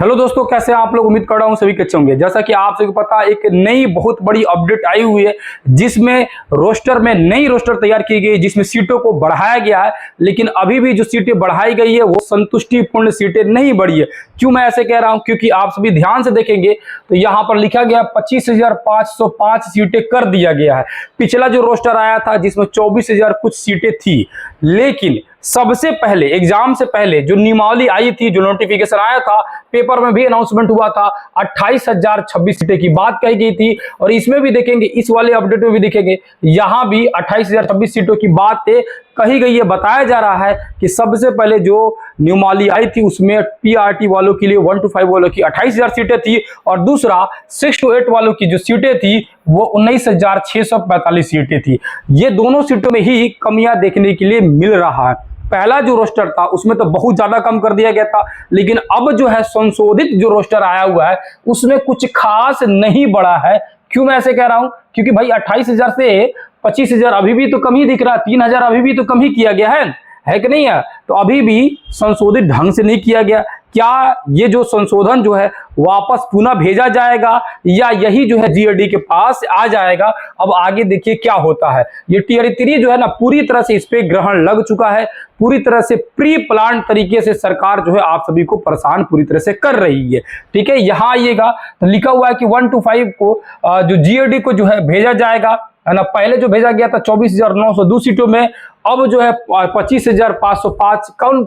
Hello दोस्तों, कैसे हैं आप लोग। उम्मीद कर रहा हूं सभी अच्छे होंगे। जैसा कि आप सभी को पता है, एक नई बहुत बड़ी अपडेट आई हुई है जिसमें रोस्टर में नई रोस्टर तैयार की गई, जिसमें सीटों को बढ़ाया गया है। लेकिन अभी भी जो सीटें बढ़ाई गई है वो संतुष्टिपूर्ण सीटें नहीं बढ़ी है। क्यों मैं ऐसे कह रहा हूं, क्योंकि आप सभी ध्यान से देखेंगे तो यहां पर लिखा गया 25,505 सीटें कर दिया गया है। पिछला जो रोस्टर आया था जिसमें 24,000 कुछ सीटें थी, लेकिन सबसे पहले एग्जाम से पहले जो नियमावली आई थी, जो नोटिफिकेशन आया था, पेपर में भी अनाउंसमेंट हुआ था, 28,026 सीटें की बात कही गई थी। और इसमें भी देखेंगे, इस वाले अपडेट में भी देखेंगे, यहां भी 28,026 सीटों की बात कही गई है। बताया जा रहा है कि सबसे पहले जो नियमावली आई थी उसमें पीआरटी वालों के लिए 1 to 5 वालों की 28,000 सीटें थी, और दूसरा 6 to 8 वालों की जो सीटें थी वो 19,645 सीटें थी। ये दोनों सीटों में ही कमियां देखने के लिए मिल रहा है। पहला जो रोस्टर था उसमें तो बहुत ज्यादा कम कर दिया गया था, लेकिन अब जो है संशोधित जो रोस्टर आया हुआ है उसमें कुछ खास नहीं बढ़ा है। क्यों मैं ऐसे कह रहा हूं, क्योंकि भाई 28,000 से 25,000 अभी भी तो कम ही दिख रहा है, 3,000 अभी भी तो कम ही किया गया है कि नहीं है। तो अभी भी संशोधित ढंग से नहीं किया गया। क्या ये जो संशोधन जो है वापस पुनः भेजा जाएगा या यही जो है जीएडी के पास आ जाएगा। अब आगे देखिए क्या होता है। ये टियर 3 जो है ना, पूरी तरह से इस पे ग्रहण लग चुका है। पूरी तरह से प्री प्लान तरीके से सरकार जो है आप सभी को परेशान पूरी तरह से कर रही है। ठीक है, यहां आइएगा तो लिखा हुआ है कि 1 to 5 को जो जीएडी को जो है भेजा जाएगा, है ना। पहले जो भेजा गया था 24,902 सीटों में, अब जो है 25,505, कौन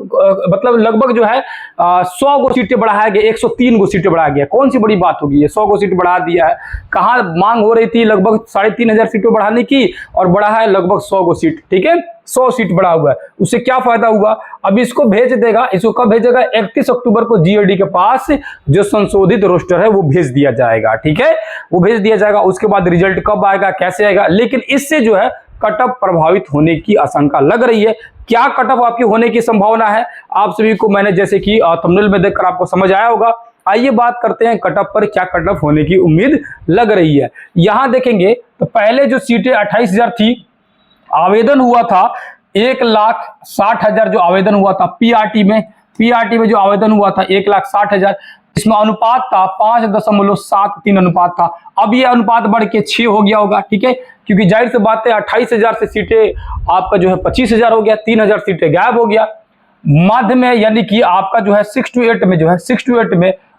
मतलब लगभग जो है 100 गो सीटें बढ़ाया गया, 103 गो सीटें बढ़ाया गया। कौन सी बड़ी बात होगी, ये 100 गो सीट बढ़ा दिया है। कहाँ मांग हो रही थी लगभग 3,500 सीटों बढ़ाने की, और बढ़ा है लगभग 100 गो सीट। ठीक है, 100 सीट बढ़ा हुआ है। उससे क्या फायदा हुआ, अब इसको भेज देगा। इसको कब भेजेगा, 31 अक्टूबर को जीएडी के पास जो संशोधित रोस्टर है वो भेज दिया जाएगा। ठीक है, वो भेज दिया जाएगा। उसके बाद रिजल्ट कब आएगा, कैसे आएगा, लेकिन इससे जो है कटअप प्रभावित होने की आशंका लग रही है। क्या कटअप आपकी होने की संभावना है, आप सभी को मैंने जैसे कि थंबनेल में देखकर आपको समझ आया होगा। आइए बात करते हैं कटअप पर, क्या कटअप होने की उम्मीद लग रही है। यहां देखेंगे तो पहले जो सीटें 28,000 थी, आवेदन हुआ था 1,60,000 जो आवेदन हुआ था पीआरटी में जो आवेदन हुआ था 1,60,000। इसमें अनुपात था 5.73 अनुपात था। अब ये अनुपात बढ़ के 6 हो गया होगा। ठीक है, क्योंकि जाहिर सी बात है 28,000 से सीटें आपका जो है 25,000 हो गया, 3,000 सीटें गायब हो गया। मध्य में यानी कि आपका जो है 6 to 8 में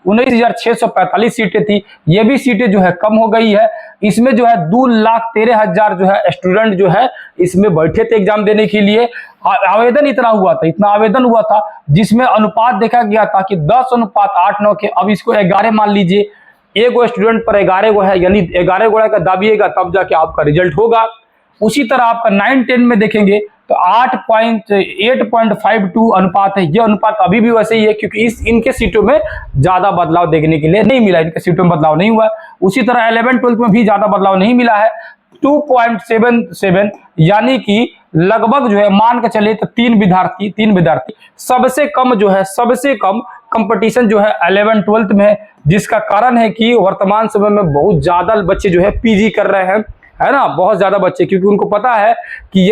19,645 सीटें थी। ये भी सीटें जो है कम हो गई है। इसमें जो है 2,13,000 जो है स्टूडेंट जो है इसमें बैठे थे एग्जाम देने के लिए। आवेदन इतना आवेदन हुआ था जिसमें अनुपात देखा गया था कि 10:8:9 के। अब इसको 11 मान लीजिए, एक स्टूडेंट पर 11 गो है, यानी 11 गोड़ा का दाबिएगा तब जाके आपका रिजल्ट होगा। उसी तरह आपका 9-10 में देखेंगे तो 8.52 अनुपात है। यह अनुपात अभी भी वैसे ही है, क्योंकि इनके सीटों में ज्यादा बदलाव देखने के लिए नहीं मिला, इनके सीटों में बदलाव नहीं हुआ। उसी तरह 11-12 में भी ज्यादा बदलाव नहीं मिला है। 2.77 यानी कि लगभग जो है मान के चले तो 3 विद्यार्थी। सबसे कम कंपटीशन जो है 11-12 में है, जिसका कारण है कि वर्तमान समय में बहुत ज्यादा बच्चे जो है पीजी कर रहे हैं, है ना। बहुत ज्यादा बच्चे, क्योंकि उनको पता है कि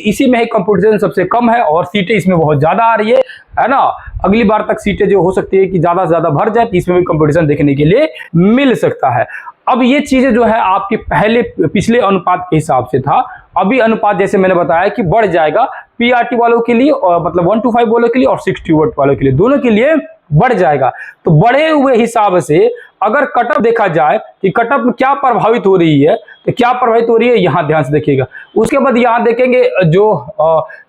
इसी में कंपटीशन सबसे कम है और सीटें इसमें बहुत ज्यादा आ रही है ना। अगली बार तक सीटें जो हो सकती है कि ज्यादा से ज्यादा भर जाए, तो इसमें भी कंपटीशन देखने के लिए मिल सकता है। अब ये चीजें जो है आपके पिछले अनुपात के हिसाब से था, अभी अनुपात जैसे मैंने बताया कि बढ़ जाएगा पीआरटी वालों के लिए, और मतलब 1 to 5 वालों के लिए और 6 to 8 वालों के लिए, दोनों के लिए बढ़ जाएगा। तो बढ़े हुए हिसाब से अगर कटअप देखा जाए कि कटअप में क्या प्रभावित हो रही है, तो क्या प्रभावित हो रही है यहां ध्यान से देखिएगा। उसके बाद यहां देखेंगे जो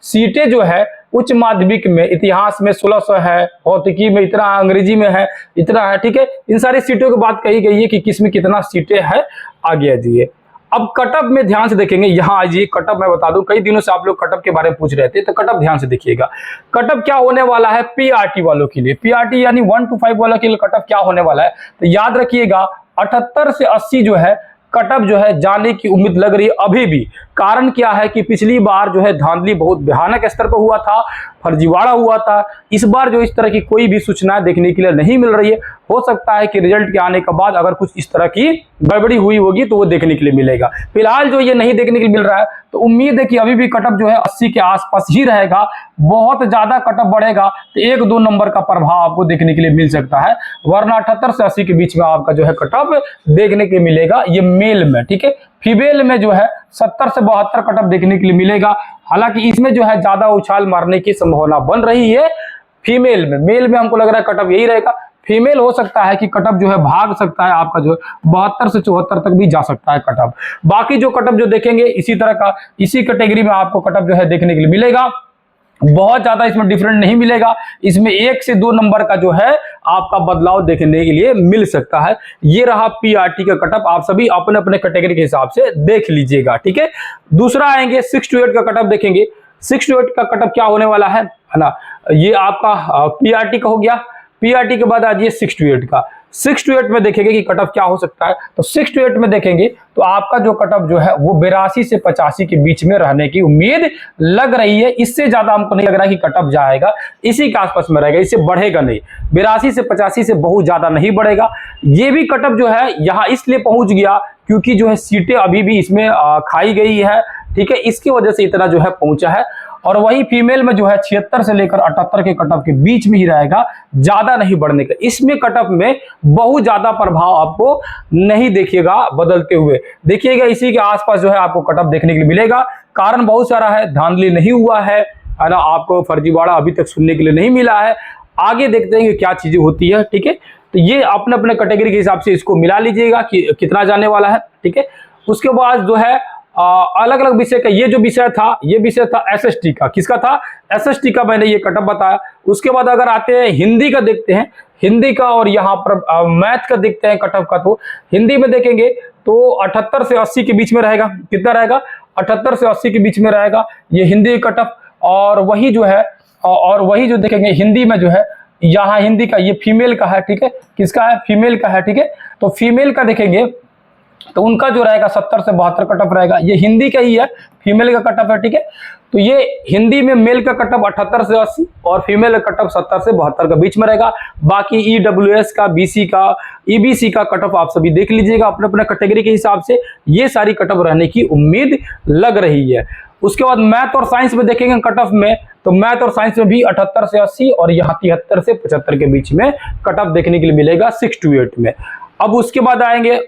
सीटें जो है उच्च माध्यमिक में इतिहास में 1600 है, भौतिकी में इतना, अंग्रेजी में है इतना है। ठीक है, इन सारी सीटों की बात कही गई है कि किसमें कितना सीटें है। आगे आइए, अब कटअप में ध्यान से देखेंगे। यहां आइए, कटअप मैं बता दूं, कई दिनों से आप लोग कटअप के बारे में पूछ रहे थे, तो कटअप ध्यान से देखिएगा। कटअप क्या होने वाला है पीआरटी वालों के लिए, पीआरटी यानी 1 to 5 वालों के लिए कटअप क्या होने वाला है, तो याद रखिएगा 78 से 80 जो है कटअप जो है जाने की उम्मीद लग रही है अभी भी। कारण क्या है कि पिछली बार जो है धांधली बहुत भयानक स्तर पर हुआ था, फर्जीवाड़ा हुआ था। इस बार जो इस तरह की कोई भी सूचना देखने के लिए नहीं मिल रही है। हो सकता है कि रिजल्ट के आने के बाद अगर कुछ इस तरह की गड़बड़ी हुई होगी तो वो देखने के लिए मिलेगा। फिलहाल जो ये नहीं देखने के लिए मिल रहा है, तो उम्मीद है कि अभी भी कटअप जो है 80 के आसपास ही रहेगा। बहुत ज्यादा कटअप बढ़ेगा तो 1-2 नंबर का प्रभाव आपको देखने के लिए मिल सकता है, वरना 78 से 80 के बीच में आपका जो है कटअप देखने के मिलेगा, ये मेल में। ठीक है, फीमेल में जो है 70 से 72 कटअप देखने के लिए मिलेगा। हालांकि इसमें जो है ज्यादा उछाल मारने की संभावना बन रही है फीमेल में। मेल में हमको लग रहा है कटअप यही रहेगा। फीमेल हो सकता है कि कटअप जो है भाग सकता है आपका, जो 72 से 74 तक भी जा सकता है कटअप। बाकी जो कटअप जो देखेंगे इसी तरह का, इसी कैटेगरी में आपको कटअप जो है देखने के लिए मिलेगा। बहुत ज्यादा इसमें डिफरेंट नहीं मिलेगा, इसमें 1 से 2 नंबर का जो है आपका बदलाव देखने के लिए मिल सकता है। ये रहा पीआरटी का कटअप, आप सभी अपने अपने कैटेगरी के हिसाब से देख लीजिएगा। ठीक है, दूसरा आएंगे 6 to 8 का कटअप देखेंगे। 6 to 8 का कटअप क्या होने वाला है ना, ये आपका पीआरटी का हो गया। पीआरटी के बाद आ जाइए 6 to 8 का। 6 to 8 में देखेंगे कि कटअप क्या हो सकता है, तो 6 to 8 में देखेंगे तो आपका जो कटअप जो है वो 82 से 85 के बीच में रहने की उम्मीद लग रही है। इससे ज्यादा हमको नहीं लग रहा है कि कटअप जाएगा, इसी के आसपास में रहेगा, इससे बढ़ेगा नहीं। 82 से 85 से बहुत ज्यादा नहीं बढ़ेगा। ये भी कटअप जो है यहाँ इसलिए पहुंच गया क्योंकि जो है सीटें अभी भी इसमें खाई गई है। ठीक है, इसकी वजह से इतना जो है पहुंचा है। और वही फीमेल में जो है 76 से लेकर 78 के कटअप के बीच में ही रहेगा, ज्यादा नहीं बढ़ने का। इसमें कटअप में बहुत ज्यादा प्रभाव आपको नहीं देखिएगा बदलते हुए, देखिएगा इसी के आसपास जो है आपको कटअप देखने के लिए मिलेगा। कारण बहुत सारा है, धांधली नहीं हुआ है ना, आपको फर्जीवाड़ा अभी तक सुनने के लिए नहीं मिला है। आगे देखते हैं कि क्या चीजें होती है। ठीक है, तो ये अपने अपने कैटेगरी के हिसाब से इसको मिला लीजिएगा कि कितना जाने वाला है। ठीक है, उसके बाद जो है अलग अलग विषय का ये जो विषय था, ये विषय था एसएसटी का। किसका था? एसएसटी का मैंने ये कटअप बताया। उसके बाद अगर आते हैं हिंदी का देखते हैं, हिंदी का और यहाँ पर मैथ का देखते हैं कटअप का। तो हिंदी में देखेंगे तो 78 से 80 के बीच में रहेगा। कितना रहेगा? 78 से 80 के बीच में रहेगा ये हिंदी कटअप। और वही जो है वही जो देखेंगे हिंदी में जो है, यहाँ हिंदी का ये फीमेल का है। ठीक है, किसका है? फीमेल का है। ठीक है, तो फीमेल का देखेंगे तो उनका जो रहेगा 70 से 72 कटअप रहेगा। ये हिंदी का ही है, फीमेल का कटअप है। ठीक है, तो ये हिंदी में मेल का कटअप 78 से 80 और फीमेल का कटअप 70 से 72 के बीच में रहेगा। बाकी ईडब्ल्यूएस का, बीसी का, ईबीसी का कटअप आप सभी देख लीजिएगा अपने अपने कैटेगरी के हिसाब से। ये सारी कटअप रहने की उम्मीद लग रही है। उसके बाद मैथ और साइंस में देखेंगे कटअप में, तो मैथ और साइंस में भी 78 से 80 और यहाँ 73 से 75 के बीच में कटअप देखने के लिए मिलेगा 6 to 8 में। अब उसके बाद आएंगे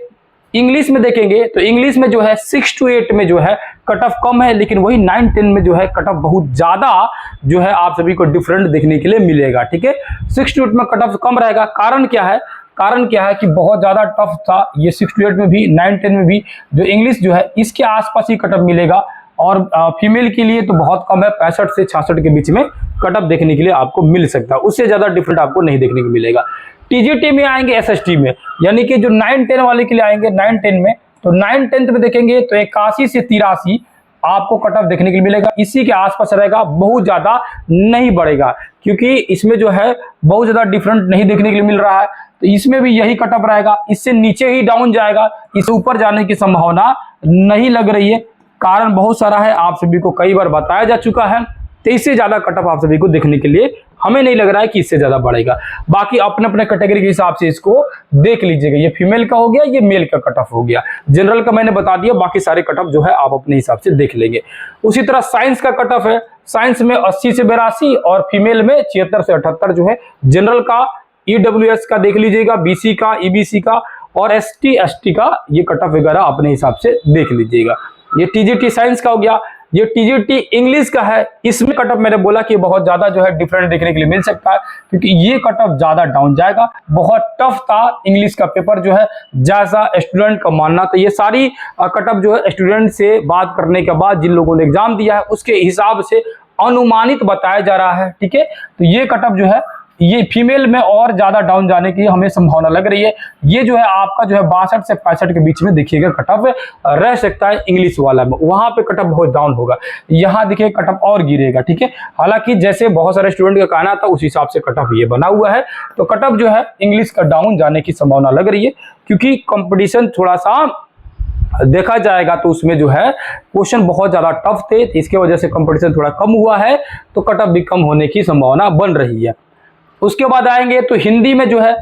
इंग्लिश में देखेंगे, तो इंग्लिश में जो है 6 to 8 में जो है कटअप कम है, लेकिन वही 9-10 में जो है कटअप बहुत ज्यादा जो है आप सभी को डिफरेंट देखने के लिए मिलेगा। ठीक है, 6 to 8 में कटअप कम रहेगा। कारण क्या है? कारण क्या है कि बहुत ज्यादा टफ था ये 6 to 8 में भी, 9-10 में भी। जो इंग्लिश जो है इसके आसपास ही कटअप मिलेगा। और फीमेल के लिए तो बहुत कम है, 65 से 66 के बीच में कटअप देखने के लिए आपको मिल सकता है, उससे ज्यादा डिफरेंट आपको नहीं देखने को मिलेगा। टीजीटी में आएंगे एसएसटी में, यानी कि जो 9-10 वाले के लिए आएंगे 9-10 में, तो 9-10 में देखेंगे तो 81 से 83 आपको कटअप देखने के लिए मिलेगा। इसी के आसपास रहेगा, बहुत ज्यादा नहीं बढ़ेगा क्योंकि इसमें जो है बहुत ज्यादा डिफरेंट नहीं देखने के लिए मिल रहा है। तो इसमें भी यही कटअप रहेगा, इससे नीचे ही डाउन जाएगा, इससे ऊपर जाने की संभावना नहीं लग रही है। कारण बहुत सारा है, आप सभी को कई बार बताया जा चुका है। तो इससे ज्यादा कटअप आप सभी को देखने के लिए हमें नहीं लग रहा है कि इससे ज्यादा बढ़ेगा। बाकी अपने अपने कैटेगरी के हिसाब से इसको देख लीजिएगा। ये फीमेल का हो गया, ये मेल का कटअप हो गया। जनरल का मैंने बता दिया, बाकी सारे कटअप जो है आप अपने हिसाब से देख लेंगे। उसी तरह साइंस का कटअप है, साइंस में 80 से 82 और फीमेल में 76 से 78 जो है। जनरल का, ईडब्ल्यूएस का देख लीजिएगा, बीसी का, ईबीसी का और एसटी एसटी का ये कटअप वगैरह अपने हिसाब से देख लीजिएगा। ये टीजीटी साइंस का हो गया। ये टीजीटी इंग्लिश का है, इसमें कटअप मैंने बोला कि बहुत ज्यादा जो है डिफरेंट देखने के लिए मिल सकता है क्योंकि ये कटअप ज्यादा डाउन जाएगा। बहुत टफ था इंग्लिश का पेपर जो है, जैसा स्टूडेंट का मानना। तो ये सारी कटअप जो है स्टूडेंट से बात करने के बाद जिन लोगों ने एग्जाम दिया है उसके हिसाब से अनुमानित बताया जा रहा है। ठीक है, तो ये कटअप जो है ये फीमेल में और ज्यादा डाउन जाने की हमें संभावना लग रही है। ये जो है आपका जो है 62 से 65 के बीच में देखिएगा कटअप रह सकता है इंग्लिश वाला में, वहां पे कटअप बहुत डाउन होगा। यहाँ देखिए कटअप और गिरेगा। ठीक है, हालांकि जैसे बहुत सारे स्टूडेंट का कहना था उस हिसाब से कटअप ये बना हुआ है। तो कटअप जो है इंग्लिश का डाउन जाने की संभावना लग रही है क्योंकि कंपटीशन थोड़ा सा देखा जाएगा तो उसमें जो है क्वेश्चन बहुत ज्यादा टफ थे, इसके वजह से कंपटीशन थोड़ा कम हुआ है, तो कटअप भी कम होने की संभावना बन रही है। उसके बाद आएंगे तो हिंदी में जो है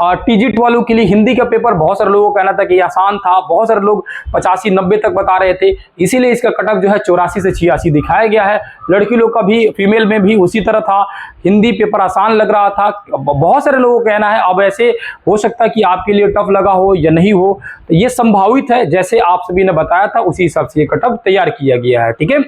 टीजीटी वालों के लिए हिंदी का पेपर बहुत सारे लोगों का कहना था कि आसान था, बहुत सारे लोग 85-90 तक बता रहे थे, इसीलिए इसका कट ऑफ जो है 84 से 86 दिखाया गया है। लड़की लोग का भी, फीमेल में भी उसी तरह था, हिंदी पेपर आसान लग रहा था, बहुत सारे लोगों का कहना है। अब ऐसे हो सकता है कि आपके लिए टफ लगा हो या नहीं हो, तो ये संभावित है, जैसे आप सभी ने बताया था उसी हिसाब से ये कट ऑफ तैयार किया गया है। ठीक है,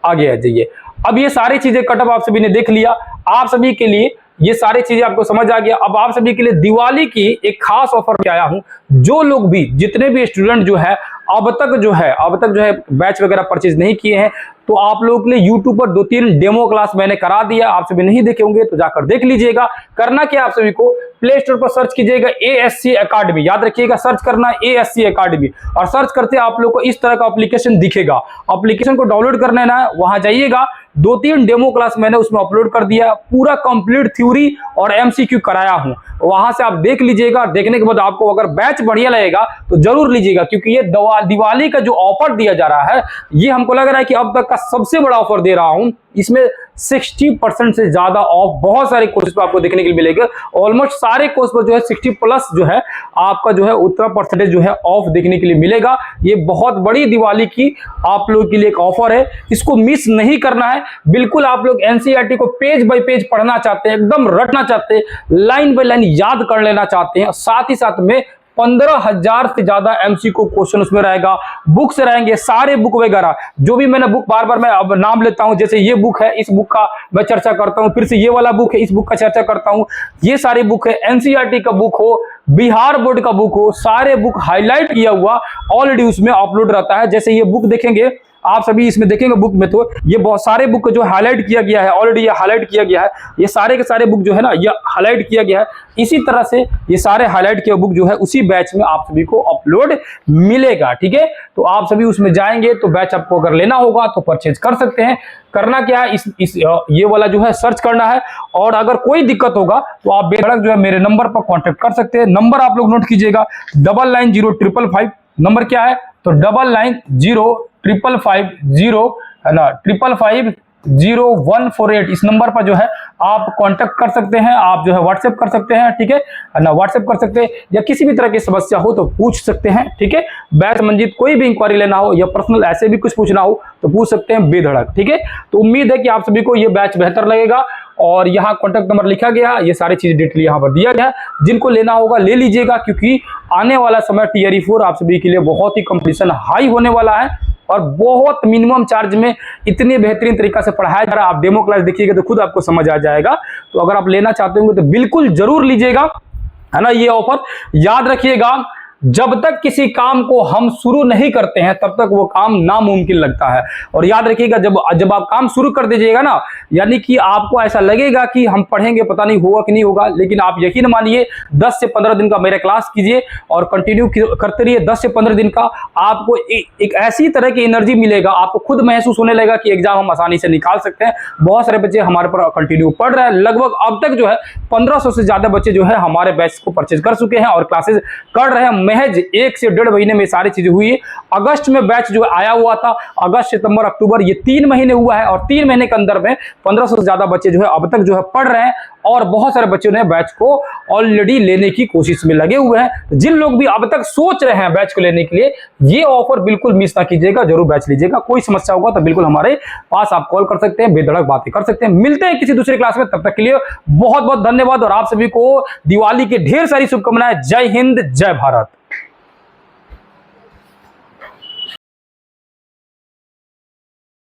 आगे आ जाइए। अब ये सारी चीजें कट ऑफ आप सभी ने देख लिया, आप सभी के लिए ये सारी चीजें आपको समझ आ गया। अब आप सभी के लिए दिवाली की एक खास ऑफर लेके आया हूं। जो लोग भी, जितने भी स्टूडेंट जो है अब तक जो है बैच वगैरह परचेज नहीं किए हैं, तो आप लोगों के लिए YouTube पर 2-3 डेमो क्लास मैंने करा दिया, आप सभी नहीं देखे होंगे तो जाकर देख लीजिएगा। करना क्या, आप सभी को प्ले स्टोर पर सर्च कीजिएगा ASC अकेडमी, याद रखिएगा सर्च करना ASC अकेडमी, और सर्च करते आप लोग को इस तरह का एप्लीकेशन दिखेगा। एप्लीकेशन को डाउनलोड करना है ना, वहां जाइएगा, 2-3 डेमो क्लास मैंने उसमें अपलोड कर दिया, पूरा कंप्लीट थ्योरी और MCQ कराया हूं, वहां से आप देख लीजिएगा। देखने के बाद आपको अगर बैच बढ़िया लगेगा तो जरूर लीजिएगा, क्योंकि ये दिवाली का जो ऑफर दिया जा रहा है, ये हमको लग रहा है कि अब तक का सबसे बड़ा ऑफर दे रहा हूं। इसमें 60% से ज्यादा ऑफ बहुत सारे कोर्स पर आपको देखने के लिए मिलेगा। ऑलमोस्ट सारे कोर्स पर जो है 60+ जो है आपका जो है उतना परसेंटेज जो है ऑफ देखने के लिए मिलेगा। ये बहुत बड़ी दिवाली की आप लोगों के लिए एक ऑफर है, इसको मिस नहीं करना है। बिल्कुल आप लोग NCERT को पेज बाय पेज पढ़ना चाहते हैं, एकदम रटना चाहते हैं, लाइन बाय लाइन याद कर लेना चाहते हैं, साथ ही साथ में 15,000 से ज्यादा MCQ क्वेश्चन उसमें रहेगा, बुक्स रहेंगे, सारे बुक वगैरह जो भी मैंने बुक बार बार मैं अब नाम लेता हूं, जैसे ये बुक है, इस बुक का मैं चर्चा करता हूं, फिर से ये वाला बुक है, इस बुक का चर्चा करता हूं। ये सारे बुक है, NCERT का बुक हो, बिहार बोर्ड का बुक हो, सारे बुक हाईलाइट किया हुआ ऑलरेडी उसमें अपलोड रहता है। जैसे ये बुक देखेंगे आप सभी, इसमें देखेंगे बुक में, तो ये बहुत सारे बुक जो हाईलाइट किया गया है, ऑलरेडी ये हाईलाइट किया गया है, ये सारे के सारे बुक जो है ना ये हाईलाइट किया गया है। इसी तरह से ये सारे हाईलाइट किया बुक जो है उसी बैच में आप सभी को अपलोड मिलेगा। ठीक है, तो आप सभी उसमें जाएंगे तो बैच आपको अगर लेना होगा तो परचेज कर सकते हैं। करना क्या है, ये वाला जो है सर्च करना है, और अगर कोई दिक्कत होगा तो आप बेधड़क जो है मेरे नंबर पर कॉन्टेक्ट कर सकते हैं। नंबर आप लोग नोट कीजिएगा, 990555, नंबर क्या है तो 990555 है ना, 55500148, इस नंबर पर जो है आप कांटेक्ट कर सकते हैं, आप जो है व्हाट्सएप कर सकते हैं। ठीक है ना, व्हाट्सएप कर सकते हैं, या किसी भी तरह की समस्या हो तो पूछ सकते हैं। ठीक है, बैच संबंधित कोई भी इंक्वायरी लेना हो या पर्सनल ऐसे भी कुछ पूछना हो तो पूछ सकते हैं बेधड़क। ठीक है, तो उम्मीद है कि आप सभी को ये बैच बेहतर लगेगा, और यहाँ कॉन्टैक्ट नंबर लिखा गया, ये सारी चीज डिटेल यहाँ पर दिया गया है, जिनको लेना होगा ले लीजिएगा, क्योंकि आने वाला समय TRE 4 आप सभी के लिए बहुत ही कंपटीशन हाई होने वाला है, और बहुत मिनिमम चार्ज में इतने बेहतरीन तरीका से पढ़ाया जा रहा है। आप डेमो क्लास देखिएगा तो खुद आपको समझ आ जाएगा। तो अगर आप लेना चाहते होंगे तो बिल्कुल जरूर लीजिएगा, है ना। ये ऑफर याद रखिएगा, जब तक किसी काम को हम शुरू नहीं करते हैं तब तक वो काम नामुमकिन लगता है। और याद रखिएगा, जब आप काम शुरू कर दीजिएगा ना, यानी कि आपको ऐसा लगेगा कि हम पढ़ेंगे पता नहीं होगा कि नहीं होगा, लेकिन आप यकीन मानिए 10 से 15 दिन का मेरे क्लास कीजिए और कंटिन्यू करते रहिए। 10 से 15 दिन का आपको एक ऐसी तरह की एनर्जी मिलेगा, आपको खुद महसूस होने लगेगा कि एग्जाम हम आसानी से निकाल सकते हैं। बहुत सारे बच्चे हमारे पर कंटिन्यू पढ़ रहे हैं, लगभग अब तक जो है 1500 से ज्यादा बच्चे जो है हमारे बैच को परचेज कर चुके हैं और क्लासेज कर रहे हैं। महज 1 से 1.5 महीने में सारी चीजें हुई है। अगस्त में बैच जो आया हुआ था, अगस्त सितंबर अक्टूबर, ये 3 महीने हुआ है, और 3 महीने के अंदर में 1500 से ज्यादा बच्चे जो है अब तक जो है पढ़ रहे हैं, और बहुत सारे बच्चों ने बैच को ऑलरेडी लेने की कोशिश में लगे हुए हैं। जिन लोग भी अब तक सोच रहे हैं बैच को लेने के लिए, ये ऑफर बिल्कुल मिस ना कीजिएगा, जरूर बैच लीजिएगा। कोई समस्या होगा तो बिल्कुल हमारे पास आप कॉल कर सकते हैं, बेधड़क बातें कर सकते हैं। मिलते हैं किसी दूसरे क्लास में, तब तक के लिए बहुत बहुत धन्यवाद, और आप सभी को दिवाली की ढेर सारी शुभकामनाएं। जय हिंद, जय भारत।